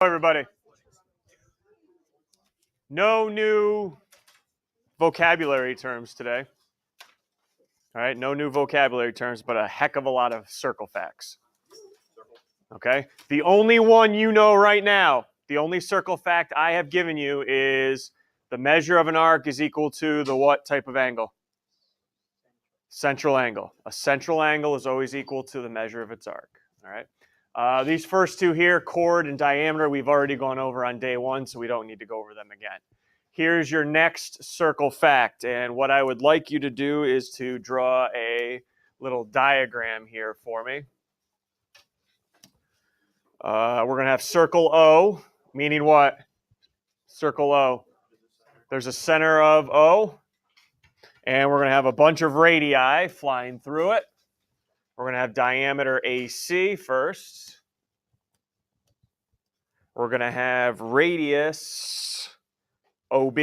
Everybody. No new vocabulary terms today. All right, no new vocabulary terms, but a heck of a lot of circle facts. Okay? The only one you know right now, the only circle fact I have given you is the measure of an arc is equal to the what type of angle? Central angle. A central angle is always equal to the measure of its arc. All right? These first two here, chord and diameter, we've already gone over on day one, so we don't need to go over them again. Here's your next circle fact, and what I would like you to do is to draw a little diagram here for me. We're going to have circle O, meaning what? Circle O. There's a center of O, and we're going to have a bunch of radii flying through it. We're going to have diameter AC first. We're going to have radius OB.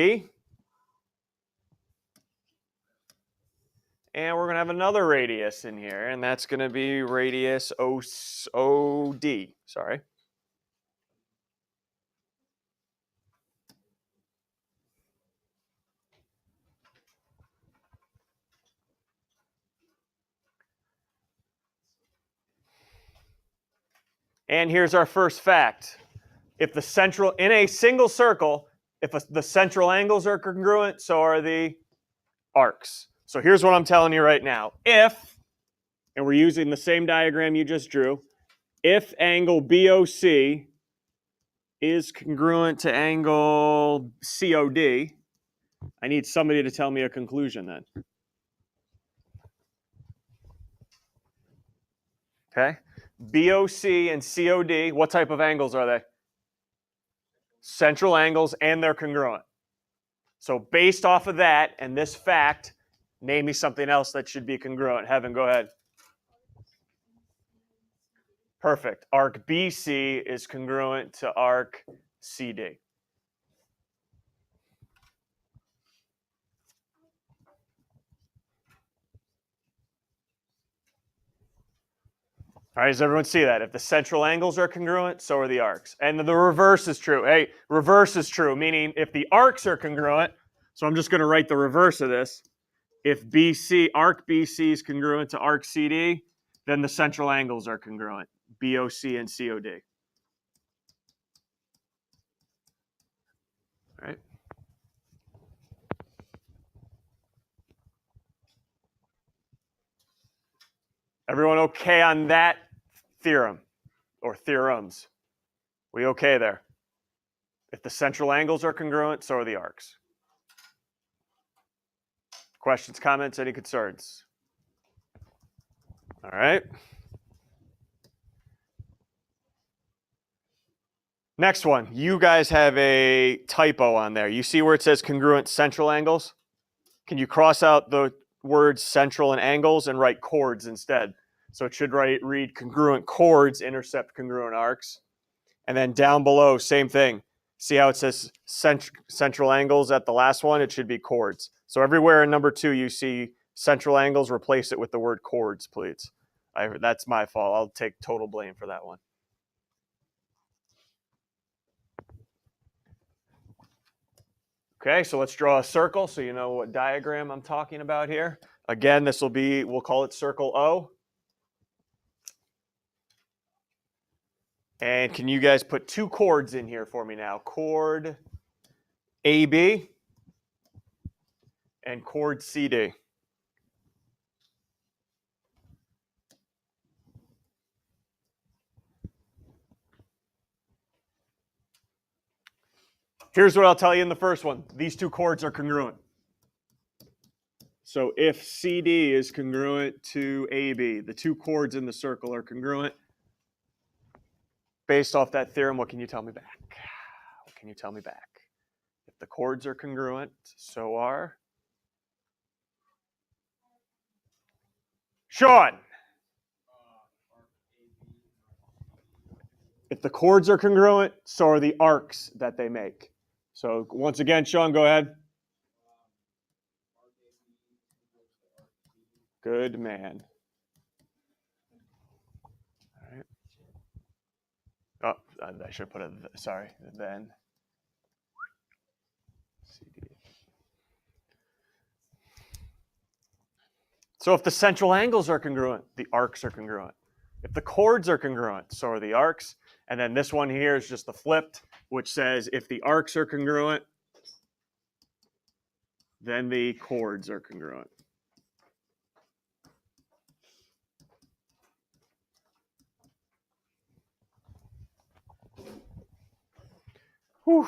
And we're going to have another radius in here, and that's going to be radius OD. Sorry. And here's our first fact. If the central, in a single circle, if the central angles are congruent, so are the arcs. So here's what I'm telling you right now. If, and we're using the same diagram you just drew, if angle BOC is congruent to angle COD, I need somebody to tell me a conclusion then. Okay? BOC and COD, what type of angles are they? Central angles, and they're congruent. So based off of that and this fact, name me something else that should be congruent. Heaven, go ahead. Perfect. Arc BC is congruent to arc CD. All right, does everyone see that? If the central angles are congruent, so are the arcs. And the reverse is true. Hey, reverse is true, meaning if the arcs are congruent, so I'm just going to write the reverse of this. If arc BC is congruent to arc CD, then the central angles are congruent, BOC and COD. All right. Everyone okay on that theorem or theorems? We okay there? If the central angles are congruent, so are the arcs. Questions, comments, any concerns? All right. Next one. You guys have a typo on there. You see where it says congruent central angles? Can you cross out the words central and angles and write chords instead? So it should read congruent chords intercept congruent arcs. And then down below, same thing. See how it says central angles at the last one? It should be chords. So everywhere in number 2 you see central angles, replace it with the word chords, please. That's my fault. I'll take total blame for that one. Okay, so let's draw a circle so you know what diagram I'm talking about here. Again, this will be, we'll call it circle O. And can you guys put 2 chords in here for me now? Chord AB and chord CD. Here's what I'll tell you in the first one. These 2 chords are congruent. So if CD is congruent to AB, the 2 chords in the circle are congruent. Based off that theorem, what can you tell me back? What can you tell me back? If the chords are congruent, so are Sean. If the chords are congruent, so are the arcs that they make. So once again, Sean, go ahead. Good man. All right. I should put a, sorry, then. CD. So if the central angles are congruent, the arcs are congruent. If the chords are congruent, so are the arcs. And then this one here is just the flipped, which says if the arcs are congruent, then the chords are congruent. Whew.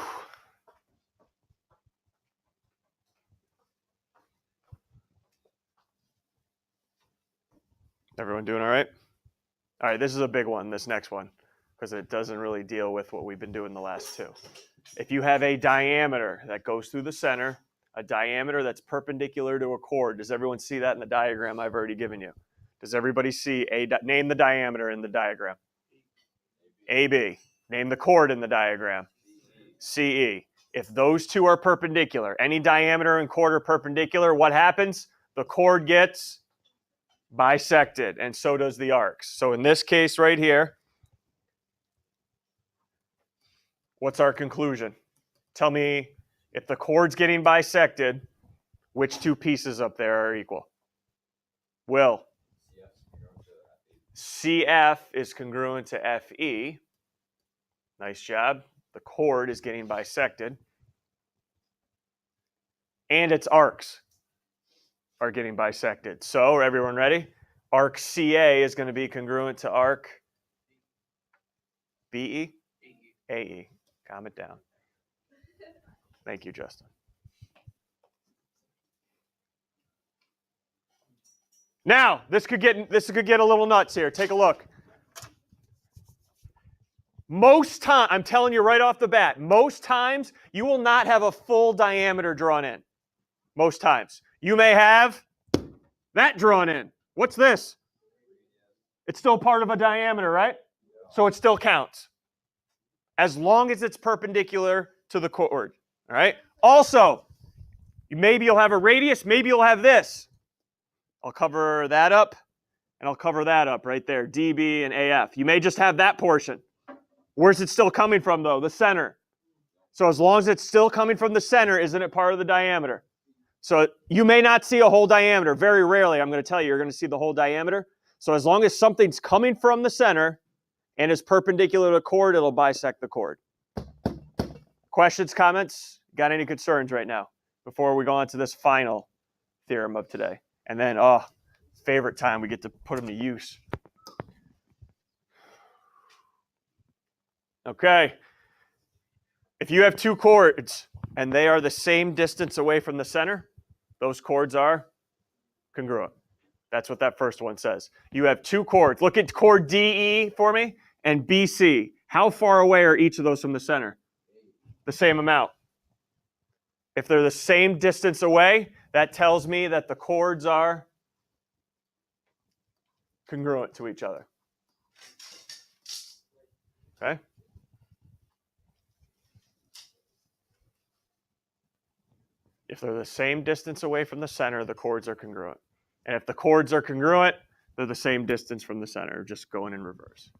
Everyone doing all right? All right, this is a big one, this next one, because it doesn't really deal with what we've been doing the last two. If you have a diameter that goes through the center, a diameter that's perpendicular to a chord, does everyone see that in the diagram I've already given you? Does everybody see name the diameter in the diagram? AB. Name the chord in the diagram. CE. If those two are perpendicular, any diameter and chord are perpendicular, what happens? The chord gets bisected, and so does the arcs. So in this case right here, what's our conclusion? Tell me, if the chord's getting bisected, which two pieces up there are equal? Will. CF is congruent to FE. Nice job. The chord is getting bisected. And its arcs are getting bisected. So, everyone ready? Arc CA is going to be congruent to arc BE? AE. Calm it down. Thank you, Justin. Now, this could get a little nuts here. Take a look. Most time, I'm telling you right off the bat, most times you will not have a full diameter drawn in. Most times. You may have that drawn in. What's this? It's still part of a diameter, right? So it still counts. As long as it's perpendicular to the chord. All right? Also, maybe you'll have a radius, maybe you'll have this. I'll cover that up, and I'll cover that up right there, DB and AF. You may just have that portion. Where's it still coming from, though? The center. So as long as it's still coming from the center, isn't it part of the diameter? So you may not see a whole diameter. Very rarely, I'm going to tell you, you're going to see the whole diameter. So as long as something's coming from the center and is perpendicular to the chord, it'll bisect the chord. Questions, comments? Got any concerns right now before we go on to this final theorem of today? And then, favorite time, we get to put them to use. Okay. If you have two chords and they are the same distance away from the center, those chords are congruent. That's what that first one says. You have two chords. Look at chord DE for me and BC. How far away are each of those from the center? The same amount. If they're the same distance away, that tells me that the chords are congruent to each other. Okay? If they're the same distance away from the center, the chords are congruent. And if the chords are congruent, they're the same distance from the center, just going in reverse.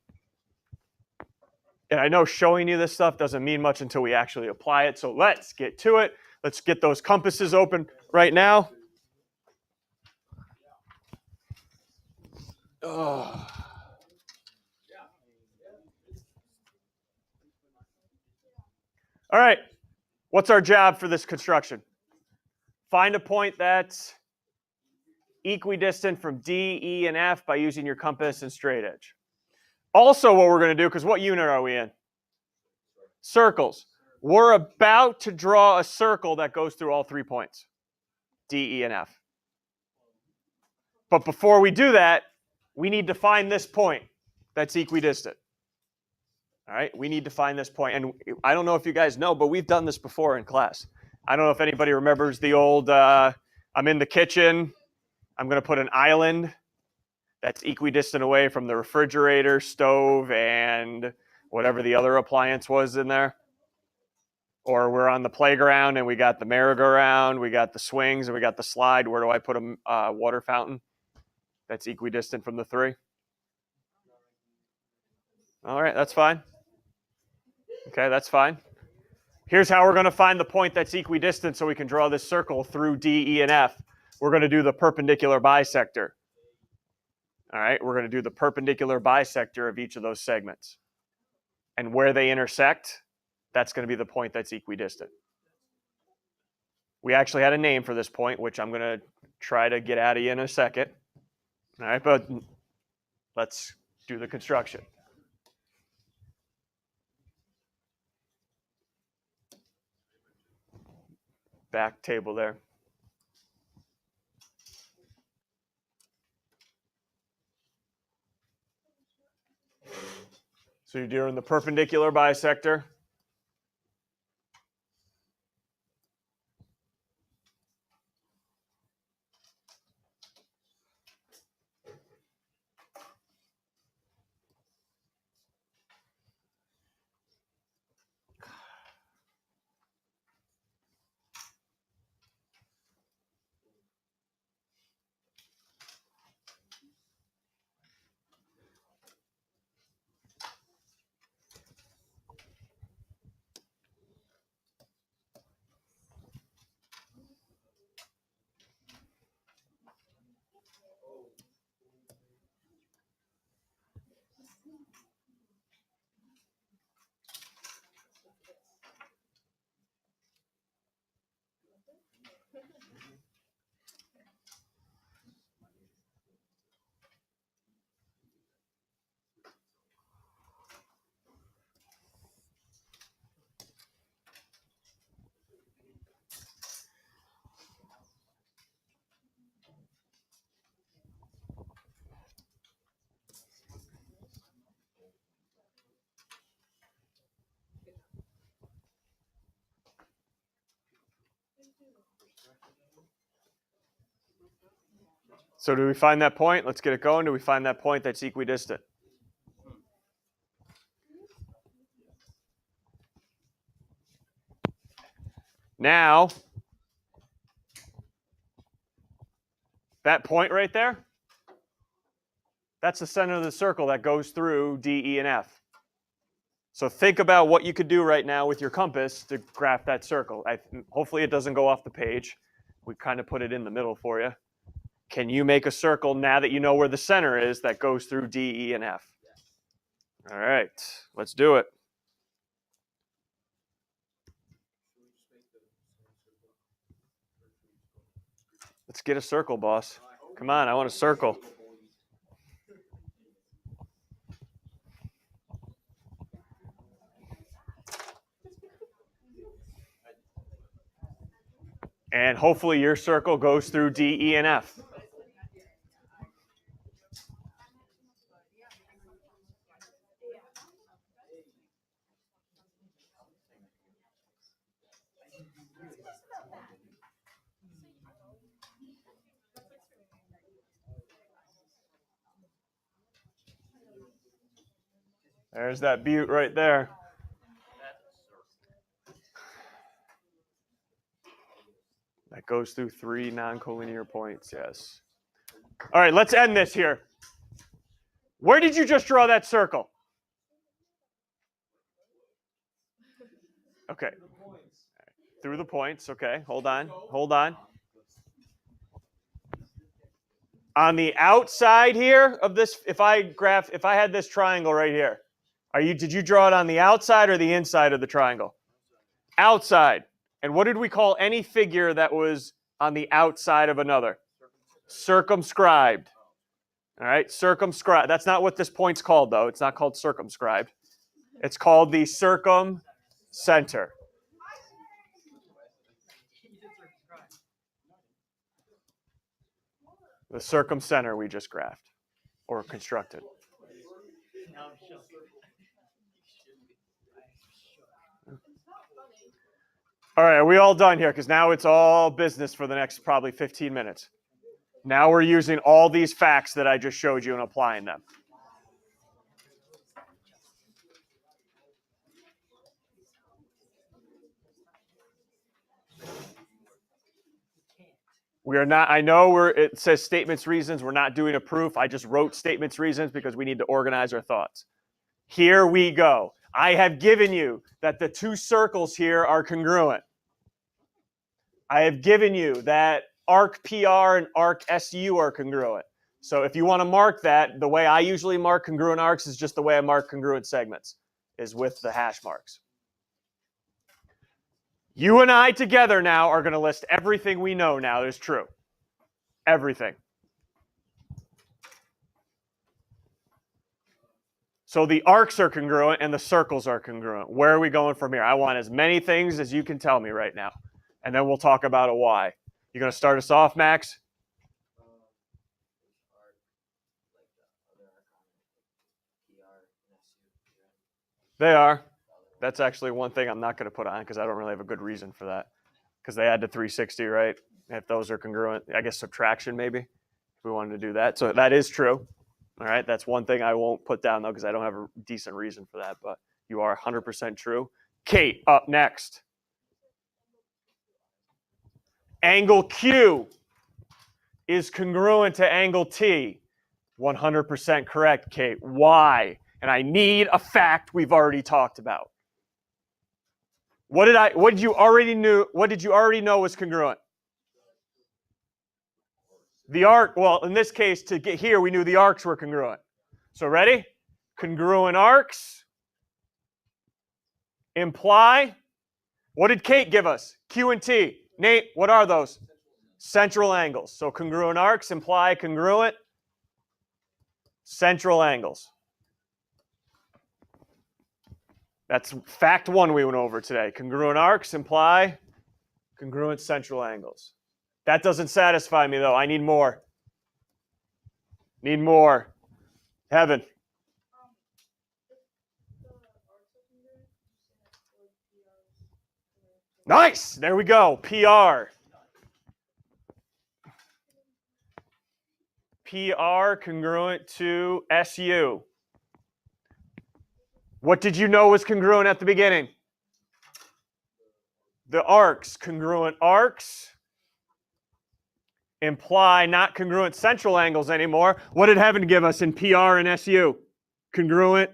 And I know showing you this stuff doesn't mean much until we actually apply it, so let's get to it. Let's get those compasses open right now. Oh. All right, what's our job for this construction? Find a point that's equidistant from D, E, and F by using your compass and straight edge. Also, what we're going to do, because what unit are we in? Circles. We're about to draw a circle that goes through all 3 points, D, E, and F. But before we do that, we need to find this point that's equidistant. All right, we need to find this point. And I don't know if you guys know, but we've done this before in class. I don't know if anybody remembers the old, I'm in the kitchen, I'm going to put an island that's equidistant away from the refrigerator, stove, and whatever the other appliance was in there. Or we're on the playground and we got the merry-go-round, we got the swings, and we got the slide. Where do I put a water fountain that's equidistant from the 3? All right, that's fine. Okay, that's fine. Here's how we're going to find the point that's equidistant so we can draw this circle through D, E, and F. We're going to do the perpendicular bisector. All right, we're going to do the perpendicular bisector of each of those segments. And where they intersect, that's going to be the point that's equidistant. We actually had a name for this point, which I'm going to try to get out of you in a second. All right, but let's do the construction. Back table there. So you're doing the perpendicular bisector. So do we find that point? Let's get it going. Do we find that point that's equidistant? Now, that point right there, that's the center of the circle that goes through D, E, and F. So think about what you could do right now with your compass to graph that circle. Hopefully it doesn't go off the page. We kind of put it in the middle for you. Can you make a circle now that you know where the center is that goes through D, E, and F? All right, let's do it. Let's get a circle, boss. Come on, I want a circle. And hopefully your circle goes through D, E, and F. There's that butte right there. That goes through 3 non-collinear points, yes. All right, let's end this here. Where did you just draw that circle? Okay. Through the points, okay. Hold on, hold on. On the outside here of this, if I had this triangle right here, did you draw it on the outside or the inside of the triangle? Outside. And what did we call any figure that was on the outside of another? Circumscribed. All right, circumscribed. That's not what this point's called, though. It's not called circumscribed. It's called the circumcenter. The circumcenter we just graphed or constructed. All right, are we all done here? Because now it's all business for the next probably 15 minutes. Now we're using all these facts that I just showed you and applying them. We are not, I know it says statements, reasons. We're not doing a proof. I just wrote statements, reasons because we need to organize our thoughts. Here we go. I have given you that the two circles here are congruent. I have given you that arc PR and arc SU are congruent. So if you want to mark that, the way I usually mark congruent arcs is just the way I mark congruent segments, is with the hash marks. You and I together now are going to list everything we know now is true. Everything. So the arcs are congruent and the circles are congruent. Where are we going from here? I want as many things as you can tell me right now. And then we'll talk about a why. You going to start us off, Max? They are. That's actually one thing I'm not going to put on because I don't really have a good reason for that. Because they add to 360, right? If those are congruent, I guess subtraction maybe, if we wanted to do that. So that is true. All right, that's one thing I won't put down, though, because I don't have a decent reason for that. But you are 100% true. Kate, up next. Angle Q is congruent to angle T. 100% correct, Kate. Why? And I need a fact we've already talked about. What did you already know was congruent? The arc, well, in this case, to get here, we knew the arcs were congruent. So ready? Congruent arcs imply. What did Kate give us? Q and T. Nate, what are those? Central angles. So congruent arcs imply congruent central angles. That's fact one we went over today. Congruent arcs imply congruent central angles. That doesn't satisfy me, though. I need more. Need more. Heaven. Nice. There we go. PR. PR congruent to SU. What did you know was congruent at the beginning? The arcs. Congruent arcs imply not congruent central angles anymore. What did Heaven give us in PR and SU? Congruent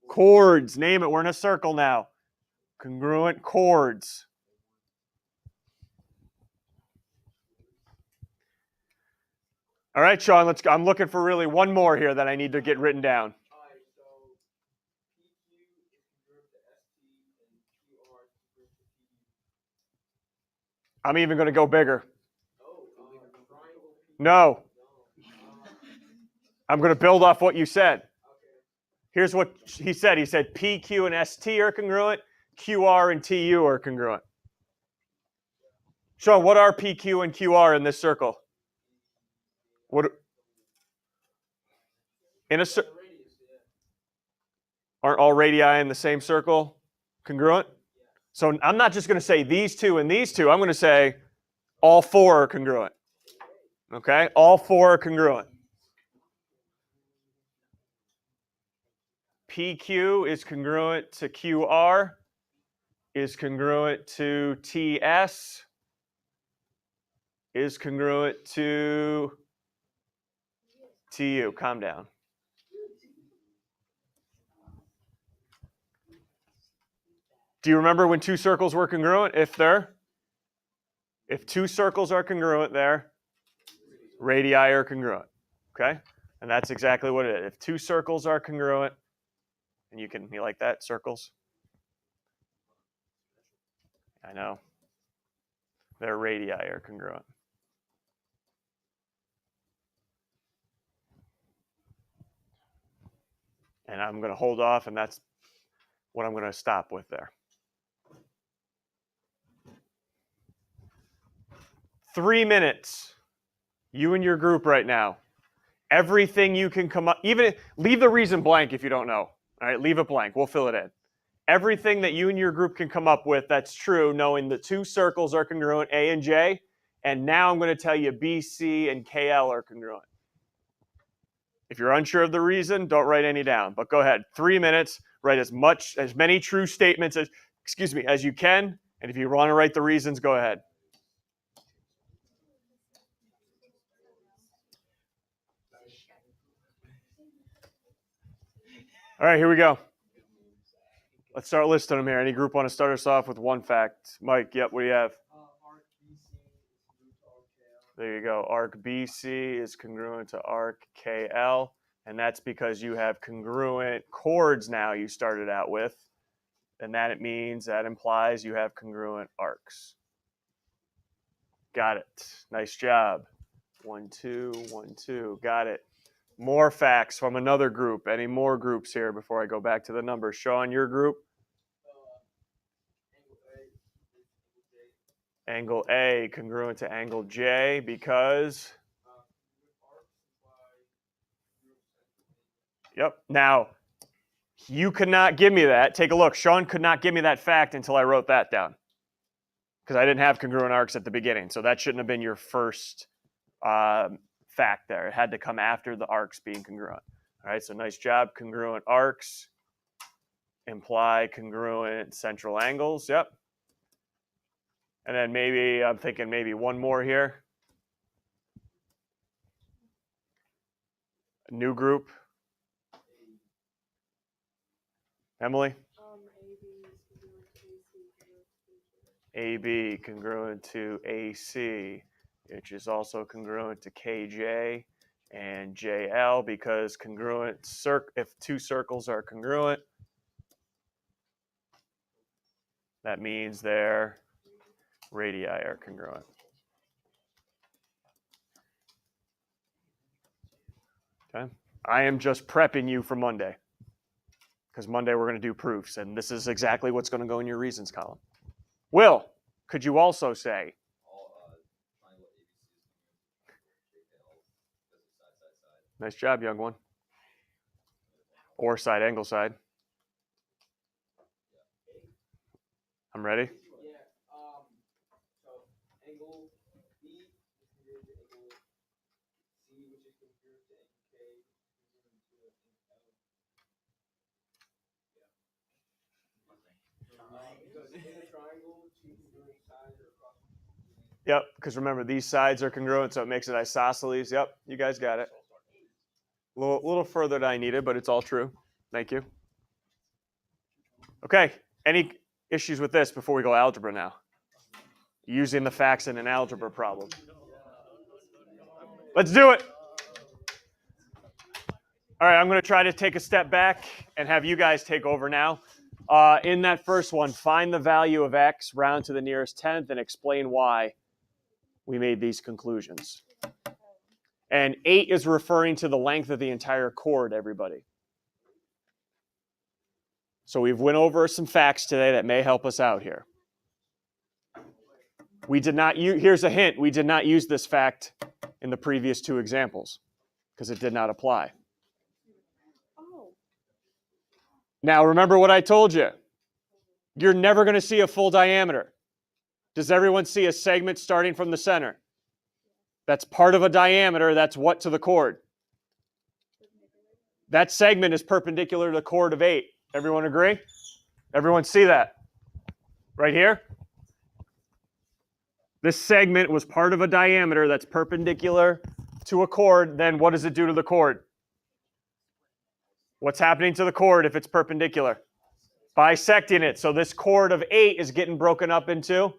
chords. Name it. We're in a circle now. Congruent chords. All right, Sean, let's go. I'm looking for really one more here that I need to get written down. I'm even going to go bigger. No. I'm going to build off what you said. Here's what he said. He said PQ and ST are congruent. QR and TU are congruent. Sean, what are PQ and QR in this circle? What? Aren't all radii in the same circle congruent? So I'm not just going to say these two and these two. I'm going to say all four are congruent. Okay? All four are congruent. PQ is congruent to QR, is congruent to TS, is congruent to TU. Calm down. Do you remember when two circles were congruent? If two circles are congruent there, radii are congruent. Okay? And that's exactly what it is. If two circles are congruent, and you like that, circles? I know. Their radii are congruent. And I'm going to hold off, and that's what I'm going to stop with there. 3 minutes. You and your group right now. Everything you can come up, even leave the reason blank if you don't know. All right, leave it blank. We'll fill it in. Everything that you and your group can come up with that's true, knowing the two circles are congruent, A and J. And now I'm going to tell you B, C, and KL are congruent. If you're unsure of the reason, don't write any down. But go ahead. 3 minutes. Write as many true statements as you can. And if you want to write the reasons, go ahead. All right, here we go. Let's start listing them here. Any group want to start us off with one fact? Mike, yep, what do you have? There you go. Arc BC is congruent to arc KL, and that's because you have congruent chords now you started out with, and that implies you have congruent arcs. Got it. Nice job. 1, 2, 1, 2. Got it. More facts from another group. Any more groups here before I go back to the numbers? Sean, your group? Angle A congruent to angle J because? Yep. Now, you could not give me that. Take a look. Sean could not give me that fact until I wrote that down because I didn't have congruent arcs at the beginning. So that shouldn't have been your first fact there. It had to come after the arcs being congruent. All right, so nice job. Congruent arcs imply congruent central angles. Yep. And then maybe, I'm thinking maybe one more here. A new group. Emily? AB congruent to AC, which is also congruent to KJ and JL because congruent, if two circles are congruent, that means their radii are congruent. Okay. I am just prepping you for Monday because Monday we're going to do proofs, and this is exactly what's going to go in your reasons column. Will, could you also say? Nice job, young one. Or side angle side. I'm ready. So angle B is congruent to angle C, which is congruent to angle K, congruent to angle L. Because in a triangle, two congruent sides are across. Yep, because remember, these sides are congruent, so it makes it isosceles. Yep, you guys got it. A little further than I needed, but it's all true. Thank you. Okay, any issues with this before we go algebra now? Using the facts in an algebra problem. Let's do it. All right, I'm going to try to take a step back and have you guys take over now. In that first one, find the value of x, round to the nearest tenth, and explain why we made these conclusions. And 8 is referring to the length of the entire chord, everybody. So we've went over some facts today that may help us out here. We did not use, here's a hint, we did not use this fact in the previous two examples because it did not apply. Now remember what I told you. You're never going to see a full diameter. Does everyone see a segment starting from the center? That's part of a diameter. That's what to the chord? That segment is perpendicular to the chord of 8. Everyone agree? Everyone see that? Right here? This segment was part of a diameter that's perpendicular to a chord. Then what does it do to the chord? What's happening to the chord if it's perpendicular? Bisecting it. So this chord of 8 is getting broken up into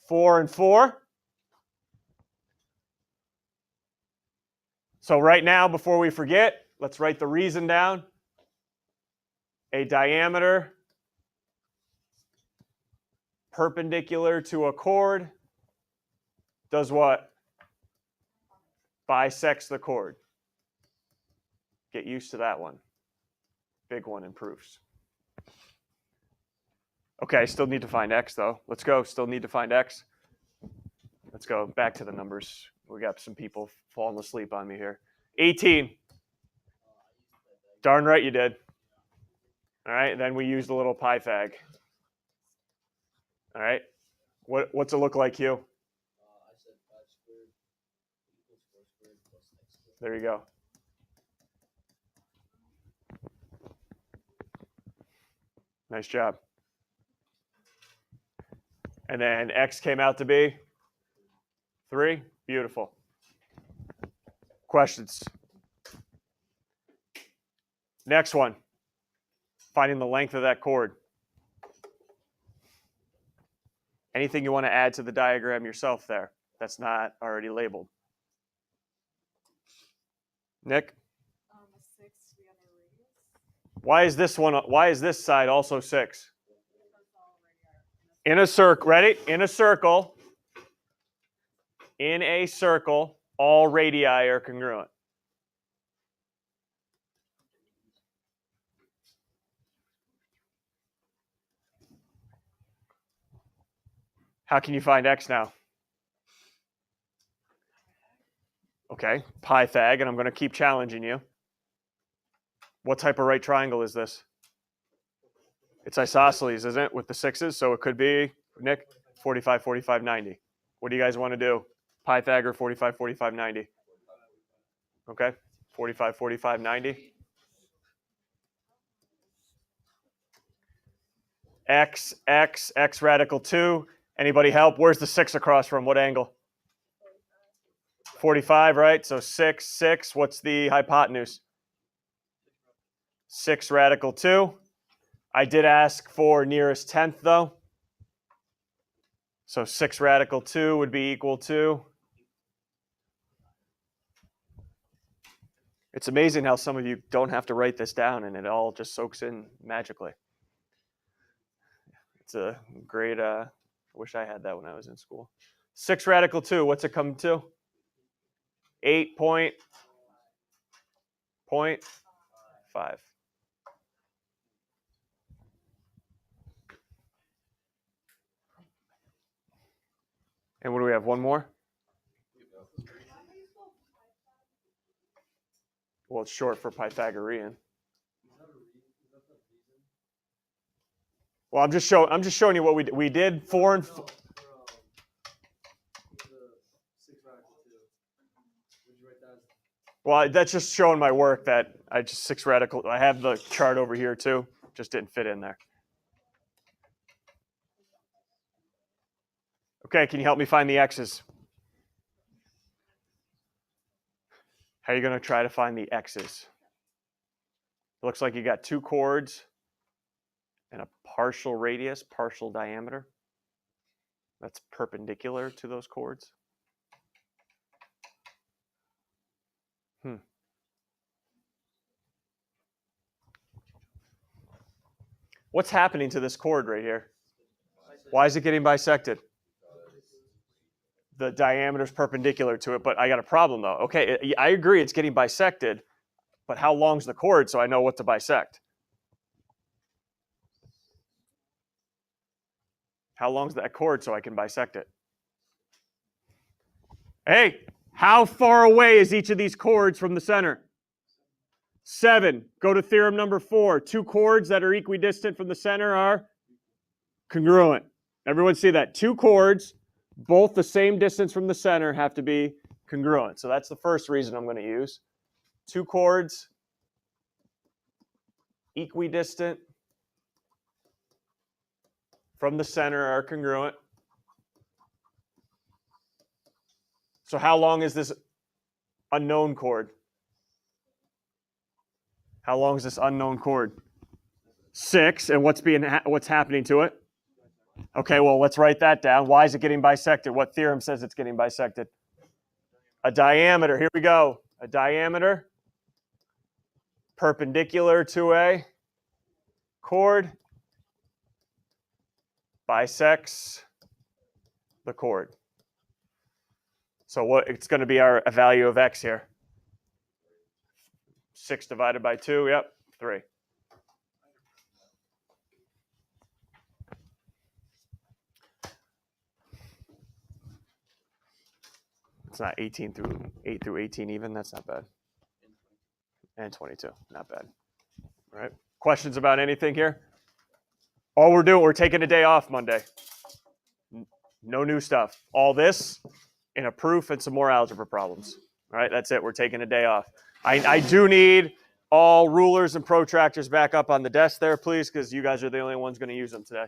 4 and 4. So right now, before we forget, let's write the reason down. A diameter perpendicular to a chord does what? Bisects the chord. Get used to that one. Big one in proofs. Okay, still need to find x though. Let's go. Still need to find x. Let's go back to the numbers. We got some people falling asleep on me here. 18. Darn right you did. All right, then we used a little Pythag. All right, what's it look like, Hugh? I said 5 squared equals 4 squared plus x squared. There you go. Nice job. And then x came out to be 3. Beautiful. Questions? Next one. Finding the length of that chord. Anything you want to add to the diagram yourself there that's not already labeled. Nick? A 6, we have a radius. Why is this side also 6? In a circle, ready? In a circle. In a circle, all radii are congruent. How can you find x now? Okay, Pythag, and I'm going to keep challenging you. What type of right triangle is this? It's isosceles, isn't it, with the 6s? So it could be, Nick, 45, 45, 90. What do you guys want to do? Pythagor, 45, 45, 90. Okay, 45, 45, 90. X radical 2. Anybody help? Where's the 6 across from? What angle? 45, right? So 6. What's the hypotenuse? 6 radical 2. I did ask for nearest tenth, though. So 6 radical 2 would be equal to. It's amazing how some of you don't have to write this down, and it all just soaks in magically. It's a great, I wish I had that when I was in school. 6 radical 2, what's it come to? 8.5. And what do we have? One more? Well, it's short for Pythagorean. Well, I'm just showing you what we did 4 and 4. Well, that's just showing my work that I just 6 radical. I have the chart over here too. Just didn't fit in there. Okay, can you help me find the x's? How are you going to try to find the x's? It looks like you got 2 chords and a partial radius, partial diameter. That's perpendicular to those chords. What's happening to this chord right here? Why is it getting bisected? The diameter is perpendicular to it, but I got a problem though. Okay, I agree it's getting bisected, but how long's the chord so I know what to bisect? How long's that chord so I can bisect it? Hey, how far away is each of these chords from the center? 7. Go to theorem number 4. 2 chords that are equidistant from the center are congruent. Everyone see that? 2 chords, both the same distance from the center, have to be congruent. So that's the first reason I'm going to use. 2 chords, equidistant from the center are congruent. So how long is this unknown chord? How long is this unknown chord? 6. And what's happening to it? Okay, well, let's write that down. Why is it getting bisected? What theorem says it's getting bisected? A diameter. Here we go. A diameter perpendicular to a chord bisects the chord. So what it's going to be our value of x here? 6 divided by 2, yep, 3. It's not 8 through 18 even. That's not bad. And 22, not bad. All right. Questions about anything here? All we're taking a day off Monday. No new stuff. All this in a proof and some more algebra problems. All right, that's it. We're taking a day off. I do need all rulers and protractors back up on the desk there, please, because you guys are the only ones going to use them today.